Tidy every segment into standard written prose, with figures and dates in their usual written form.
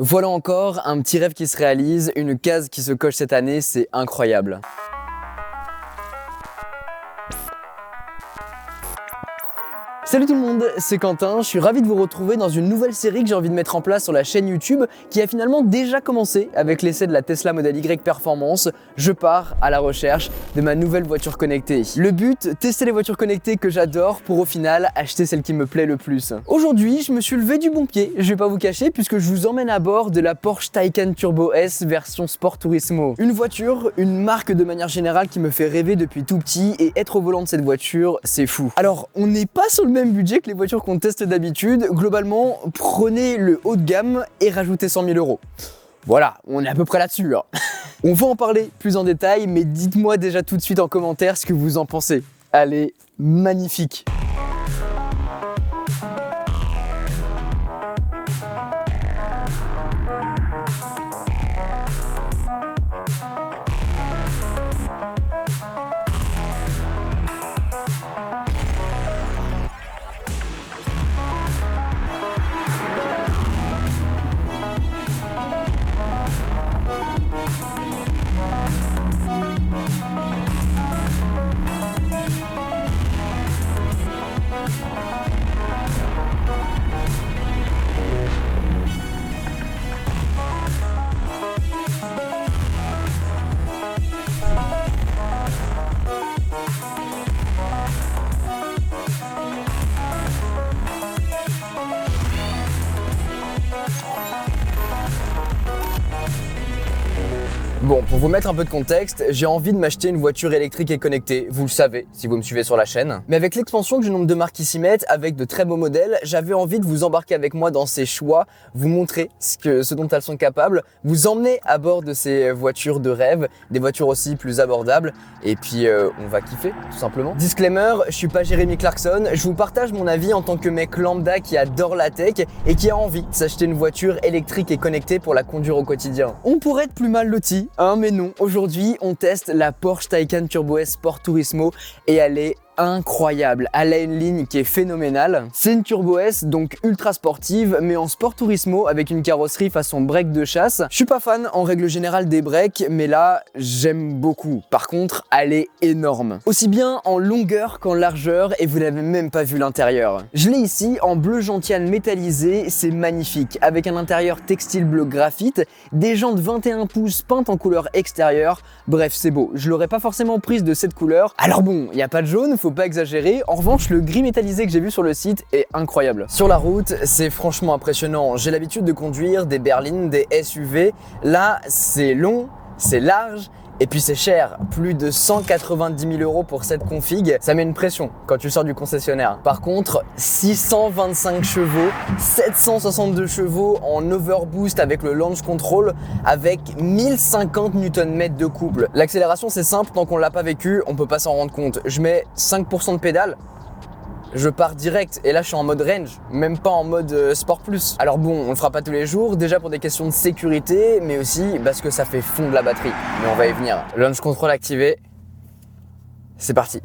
Voilà encore un petit rêve qui se réalise, une case qui se coche cette année, c'est incroyable. Salut tout le monde, c'est Quentin, je suis ravi de vous retrouver dans une nouvelle série que j'ai envie de mettre en place sur la chaîne YouTube qui a finalement déjà commencé avec l'essai de la Tesla Model Y Performance. Je pars à la recherche de ma nouvelle voiture connectée. Le but, tester les voitures connectées que j'adore pour au final acheter celle qui me plaît le plus. Aujourd'hui, je me suis levé du bon pied, je vais pas vous cacher, puisque je vous emmène à bord de la Porsche Taycan Turbo S version Sport Turismo. Une voiture, une marque de manière générale qui me fait rêver depuis tout petit et être au volant de cette voiture, c'est fou. Alors, on n'est pas sur le même budget que les voitures qu'on teste d'habitude. Globalement, prenez le haut de gamme et rajoutez 100 000 €. Voilà, on est à peu près là-dessus. On va en parler plus en détail, mais dites-moi déjà tout de suite en commentaire ce que vous en pensez. Elle est magnifique. Bon, pour vous mettre un peu de contexte, j'ai envie de m'acheter une voiture électrique et connectée, vous le savez si vous me suivez sur la chaîne. Mais avec l'expansion du nombre de marques qui s'y mettent, avec de très beaux modèles, j'avais envie de vous embarquer avec moi dans ces choix, vous montrer ce dont elles sont capables, vous emmener à bord de ces voitures de rêve, des voitures aussi plus abordables, et puis on va kiffer, tout simplement. Disclaimer, je suis pas Jérémy Clarkson, je vous partage mon avis en tant que mec lambda qui adore la tech et qui a envie de s'acheter une voiture électrique et connectée pour la conduire au quotidien. On pourrait être plus mal loti, mais non, aujourd'hui on teste la Porsche Taycan Turbo S Sport Turismo et elle est incroyable, elle a une ligne qui est phénoménale. C'est une Turbo S donc ultra sportive mais en Sport Turismo avec une carrosserie façon break de chasse. Je suis pas fan en règle générale des breaks mais là j'aime beaucoup. Par contre elle est énorme. Aussi bien en longueur qu'en largeur et vous n'avez même pas vu l'intérieur. Je l'ai ici en bleu gentiane métallisé, c'est magnifique avec un intérieur textile bleu graphite, des jantes 21 pouces peintes en couleur extérieure. Bref c'est beau, je l'aurais pas forcément prise de cette couleur. Alors bon, il n'y a pas de jaune, faut pas exagérer. En revanche, le gris métallisé que j'ai vu sur le site est incroyable. Sur la route, c'est franchement impressionnant. J'ai l'habitude de conduire des berlines, des SUV. Là, c'est long, c'est large. Et puis c'est cher, plus de 190 000 € pour cette config, ça met une pression quand tu sors du concessionnaire. Par contre, 625 chevaux, 762 chevaux en overboost avec le launch control, avec 1050 Nm de couple. L'accélération c'est simple, tant qu'on l'a pas vécu, on peut pas s'en rendre compte. Je mets 5% de pédale, je pars direct et là je suis en mode range, même pas en mode sport plus. Alors bon, on le fera pas tous les jours, déjà pour des questions de sécurité, mais aussi parce que ça fait fondre la batterie. Mais on va y venir. Launch control activé, c'est parti.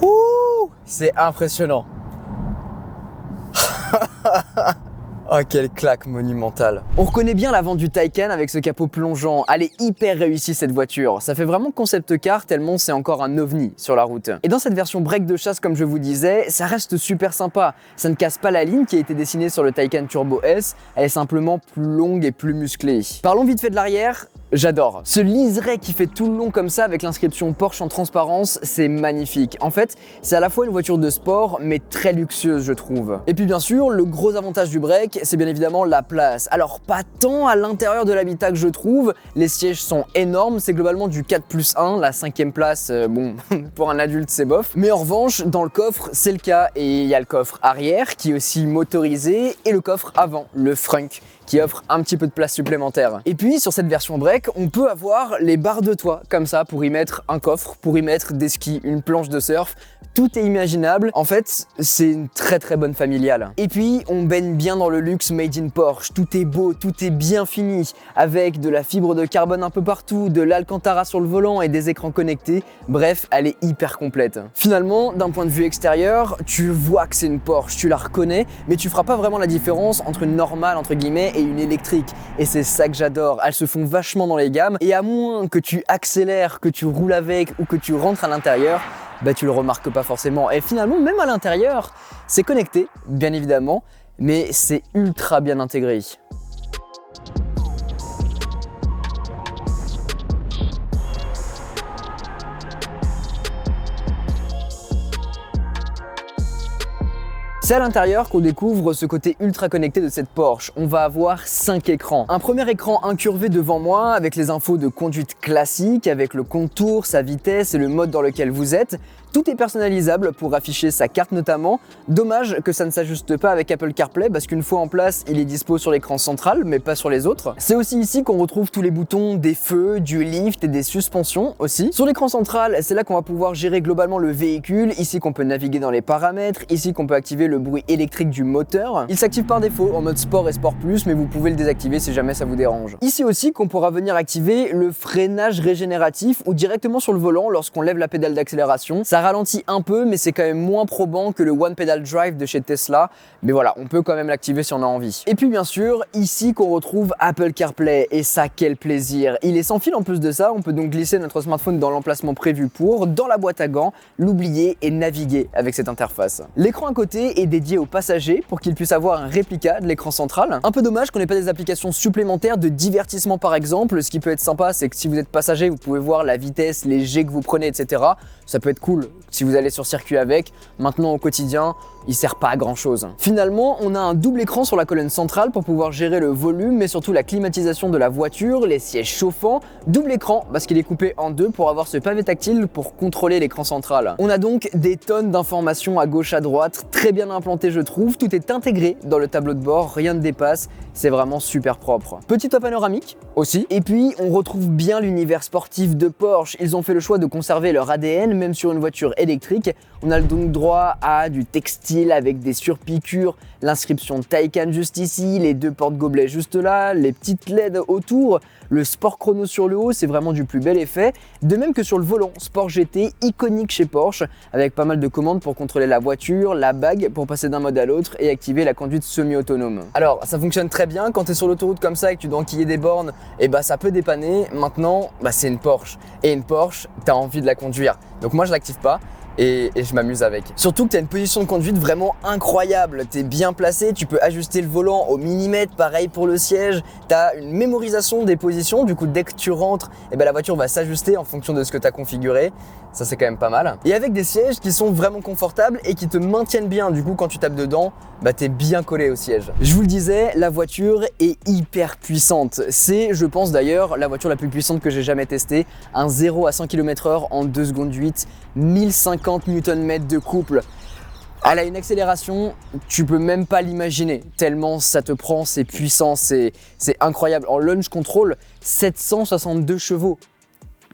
Ouh, c'est impressionnant. Oh, quelle claque monumentale. On reconnaît bien l'avant du Taycan avec ce capot plongeant. Elle est hyper réussie cette voiture. Ça fait vraiment concept car tellement c'est encore un ovni sur la route. Et dans cette version break de chasse comme je vous disais, ça reste super sympa. Ça ne casse pas la ligne qui a été dessinée sur le Taycan Turbo S. Elle est simplement plus longue et plus musclée. Parlons vite fait de l'arrière. J'adore. Ce liseré qui fait tout le long comme ça avec l'inscription Porsche en transparence, c'est magnifique. En fait, c'est à la fois une voiture de sport mais très luxueuse je trouve. Et puis bien sûr, le gros avantage du break, c'est bien évidemment la place. Alors pas tant à l'intérieur de l'habitacle je trouve, les sièges sont énormes, c'est globalement du 4+1, la 5e place, bon, pour un adulte c'est bof. Mais en revanche, dans le coffre, c'est le cas et il y a le coffre arrière qui est aussi motorisé et le coffre avant, le frunk, qui offre un petit peu de place supplémentaire. Et puis sur cette version break, on peut avoir les barres de toit comme ça pour y mettre un coffre, pour y mettre des skis, une planche de surf, Tout est imaginable. En fait, c'est une très très bonne familiale. Et puis, on baigne bien dans le luxe made in Porsche. Tout est beau, tout est bien fini, avec de la fibre de carbone un peu partout, de l'Alcantara sur le volant et des écrans connectés. Bref, elle est hyper complète. Finalement, d'un point de vue extérieur, tu vois que c'est une Porsche, tu la reconnais, mais tu feras pas vraiment la différence entre une normale entre guillemets et une électrique. Et c'est ça que j'adore. Elles se font vachement dans les gammes. Et à moins que tu accélères, que tu roules avec ou que tu rentres à l'intérieur, bah tu le remarques pas forcément. Et finalement, même à l'intérieur, c'est connecté, bien évidemment, mais c'est ultra bien intégré. C'est à l'intérieur qu'on découvre ce côté ultra connecté de cette Porsche. On va avoir 5 écrans. Un premier écran incurvé devant moi avec les infos de conduite classique, avec le contour, sa vitesse et le mode dans lequel vous êtes. Tout est personnalisable pour afficher sa carte notamment. Dommage que ça ne s'ajuste pas avec Apple CarPlay parce qu'une fois en place, il est dispo sur l'écran central mais pas sur les autres. C'est aussi ici qu'on retrouve tous les boutons des feux, du lift et des suspensions aussi. Sur l'écran central, c'est là qu'on va pouvoir gérer globalement le véhicule, ici qu'on peut naviguer dans les paramètres, ici qu'on peut activer le bruit électrique du moteur. Il s'active par défaut en mode sport et sport plus, mais vous pouvez le désactiver si jamais ça vous dérange. Ici aussi qu'on pourra venir activer le freinage régénératif ou directement sur le volant lorsqu'on lève la pédale d'accélération. Ça ralentit un peu, mais c'est quand même moins probant que le One Pedal Drive de chez Tesla. Mais voilà, on peut quand même l'activer si on a envie. Et puis bien sûr, ici qu'on retrouve Apple CarPlay. Et ça, quel plaisir! Il est sans fil en plus de ça, on peut donc glisser notre smartphone dans l'emplacement prévu pour, dans la boîte à gants, l'oublier et naviguer avec cette interface. L'écran à côté est dédié aux passagers pour qu'ils puissent avoir un réplica de l'écran central. Un peu dommage qu'on n'ait pas des applications supplémentaires de divertissement par exemple. Ce qui peut être sympa, c'est que si vous êtes passager, vous pouvez voir la vitesse, les jets que vous prenez, etc. Ça peut être cool si vous allez sur circuit avec. Maintenant au quotidien, il sert pas à grand chose. Finalement, on a un double écran sur la colonne centrale pour pouvoir gérer le volume, mais surtout la climatisation de la voiture, les sièges chauffants. Double écran parce qu'il est coupé en deux pour avoir ce pavé tactile pour contrôler l'écran central. On a donc des tonnes d'informations à gauche à droite, très bien implantées je trouve. Tout est intégré dans le tableau de bord, rien ne dépasse. C'est vraiment super propre. Petit toit panoramique aussi. Et puis, on retrouve bien l'univers sportif de Porsche. Ils ont fait le choix de conserver leur ADN, même sur une voiture électrique. On a donc droit à du textile avec des surpiqûres, l'inscription Taycan juste ici, les deux porte-gobelets juste là, les petites LED autour, le sport chrono sur le haut, c'est vraiment du plus bel effet. De même que sur le volant, Sport GT, iconique chez Porsche, avec pas mal de commandes pour contrôler la voiture, la bague pour passer d'un mode à l'autre et activer la conduite semi-autonome. Alors, ça fonctionne très bien quand tu es sur l'autoroute comme ça et que tu dois enquiller des bornes, et bah ça peut dépanner. Maintenant, c'est une Porsche. Et une Porsche, t'as envie de la conduire. Donc moi je l'active pas. Et je m'amuse avec. Surtout que tu as une position de conduite vraiment incroyable. Tu es bien placé, tu peux ajuster le volant au millimètre, pareil pour le siège. Tu as une mémorisation des positions, du coup dès que tu rentres, la voiture va s'ajuster en fonction de ce que tu as configuré. Ça c'est quand même pas mal. Et avec des sièges qui sont vraiment confortables et qui te maintiennent bien. Du coup quand tu tapes dedans, t'es bien collé au siège. Je vous le disais, la voiture est hyper puissante. C'est, je pense d'ailleurs, la voiture la plus puissante que j'ai jamais testée. Un 0 à 100 km/h en 2 secondes 8, 1050 Nm de couple. Elle a une accélération, tu peux même pas l'imaginer, tellement ça te prend, c'est puissant, c'est incroyable. En launch control, 762 chevaux.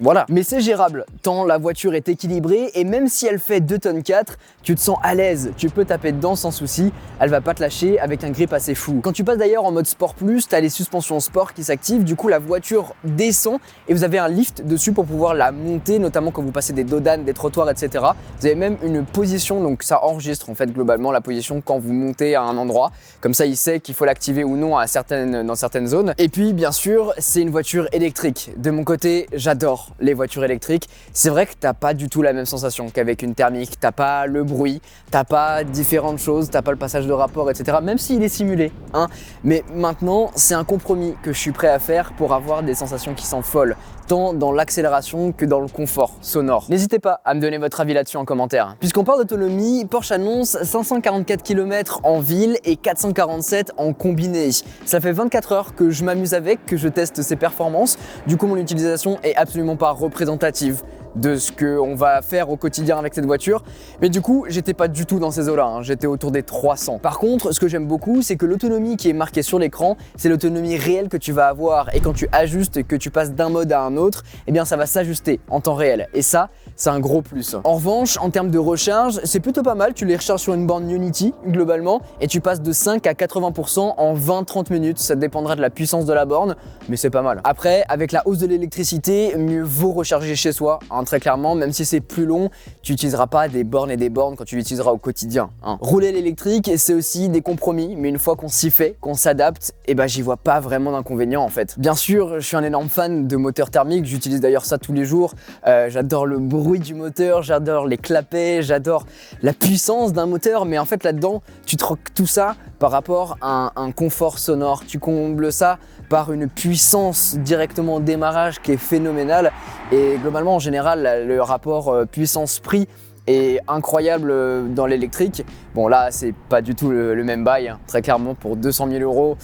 Voilà, mais c'est gérable, tant la voiture est équilibrée et même si elle fait 2 tonnes 4, tu te sens à l'aise, tu peux taper dedans sans souci, elle va pas te lâcher avec un grip assez fou. Quand tu passes d'ailleurs en mode sport plus, tu as les suspensions sport qui s'activent, du coup la voiture descend et vous avez un lift dessus pour pouvoir la monter, notamment quand vous passez des dodanes, des trottoirs, etc. Vous avez même une position, donc ça enregistre en fait globalement la position quand vous montez à un endroit, comme ça il sait qu'il faut l'activer ou non dans certaines zones. Et puis bien sûr, c'est une voiture électrique. De mon côté, j'adore les voitures électriques. C'est vrai que t'as pas du tout la même sensation qu'avec une thermique, t'as pas le bruit, t'as pas différentes choses, t'as pas le passage de rapport, etc. Même s'il est simulé, hein. Mais maintenant, c'est un compromis que je suis prêt à faire pour avoir des sensations qui sont folles, tant dans l'accélération que dans le confort sonore. N'hésitez pas à me donner votre avis là-dessus en commentaire. Puisqu'on parle d'autonomie, Porsche annonce 544 km en ville et 447 en combiné. Ça fait 24 heures que je m'amuse avec, que je teste ses performances. Du coup, mon utilisation est absolument pas représentative de ce qu'on va faire au quotidien avec cette voiture. Mais du coup, j'étais pas du tout dans ces eaux-là, hein. J'étais autour des 300. Par contre, ce que j'aime beaucoup, c'est que l'autonomie qui est marquée sur l'écran, c'est l'autonomie réelle que tu vas avoir. Et quand tu ajustes et que tu passes d'un mode à un autre, eh bien ça va s'ajuster en temps réel. Et ça, c'est un gros plus. En revanche, en termes de recharge, c'est plutôt pas mal. Tu les recharges sur une borne Unity, globalement, et tu passes de 5 à 80% en 20-30 minutes. Ça dépendra de la puissance de la borne, mais c'est pas mal. Après, avec la hausse de l'électricité, mieux vaut recharger chez soi, hein, très clairement. Même si c'est plus long, tu n'utiliseras pas des bornes et des bornes quand tu l'utiliseras au quotidien, hein. Rouler l'électrique, c'est aussi des compromis, mais une fois qu'on s'y fait, qu'on s'adapte, et ben j'y vois pas vraiment d'inconvénient en fait. Bien sûr, je suis un énorme fan de moteur thermique, j'utilise d'ailleurs ça tous les jours. J'adore le bruit du moteur, j'adore les clapets, j'adore la puissance d'un moteur, mais en fait là-dedans, tu troques tout ça par rapport à un confort sonore. Tu combles ça par une puissance directement au démarrage qui est phénoménale. Et globalement, en général, le rapport puissance-prix est incroyable dans l'électrique. Bon là, c'est pas du tout le même bail, hein. Très clairement, pour 200 000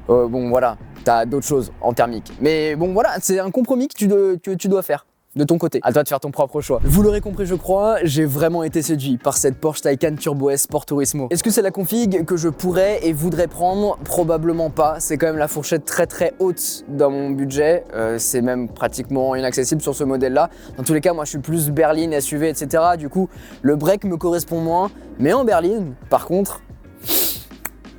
€, bon voilà, t'as d'autres choses en thermique. Mais bon voilà, c'est un compromis que tu dois faire de ton côté. À toi de faire ton propre choix. Vous l'aurez compris, je crois, j'ai vraiment été séduit par cette Porsche Taycan Turbo S Sport Turismo. Est-ce que c'est la config que je pourrais et voudrais prendre? Probablement pas. C'est quand même la fourchette très haute dans mon budget. C'est même pratiquement inaccessible sur ce modèle-là. Dans tous les cas, moi je suis plus berline, SUV, etc. Du coup, le break me correspond moins. Mais en berline, par contre,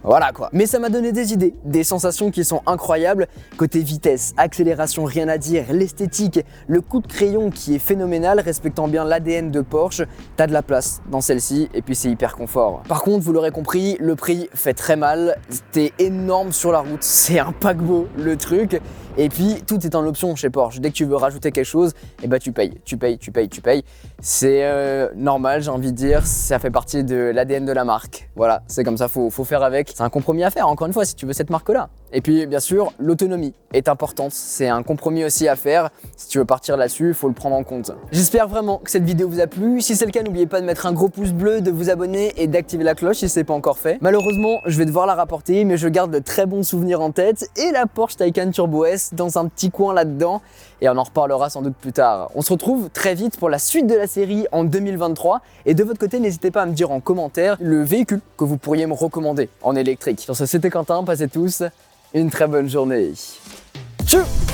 voilà quoi. Mais ça m'a donné des idées, des sensations qui sont incroyables. Côté vitesse, accélération, rien à dire, l'esthétique, le coup de crayon qui est phénoménal, respectant bien l'ADN de Porsche. T'as de la place dans celle-ci et puis c'est hyper confort. Par contre, vous l'aurez compris, le prix fait très mal. C'était énorme sur la route, c'est un paquebot le truc. Et puis tout est en option chez Porsche. Dès que tu veux rajouter quelque chose, eh ben tu payes. C'est normal, j'ai envie de dire, ça fait partie de l'ADN de la marque. Voilà, c'est comme ça, faut faire avec. C'est un compromis à faire, encore une fois, si tu veux cette marque-là. Et puis bien sûr, l'autonomie est importante, c'est un compromis aussi à faire. Si tu veux partir là-dessus, il faut le prendre en compte. J'espère vraiment que cette vidéo vous a plu. Si c'est le cas, n'oubliez pas de mettre un gros pouce bleu, de vous abonner et d'activer la cloche si ce n'est pas encore fait. Malheureusement, je vais devoir la rapporter, mais je garde de très bons souvenirs en tête et la Porsche Taycan Turbo S dans un petit coin là-dedans. Et on en reparlera sans doute plus tard. On se retrouve très vite pour la suite de la série en 2023. Et de votre côté, n'hésitez pas à me dire en commentaire le véhicule que vous pourriez me recommander en électrique. Sur ce, c'était Quentin, passez tous une très bonne journée. Tchou!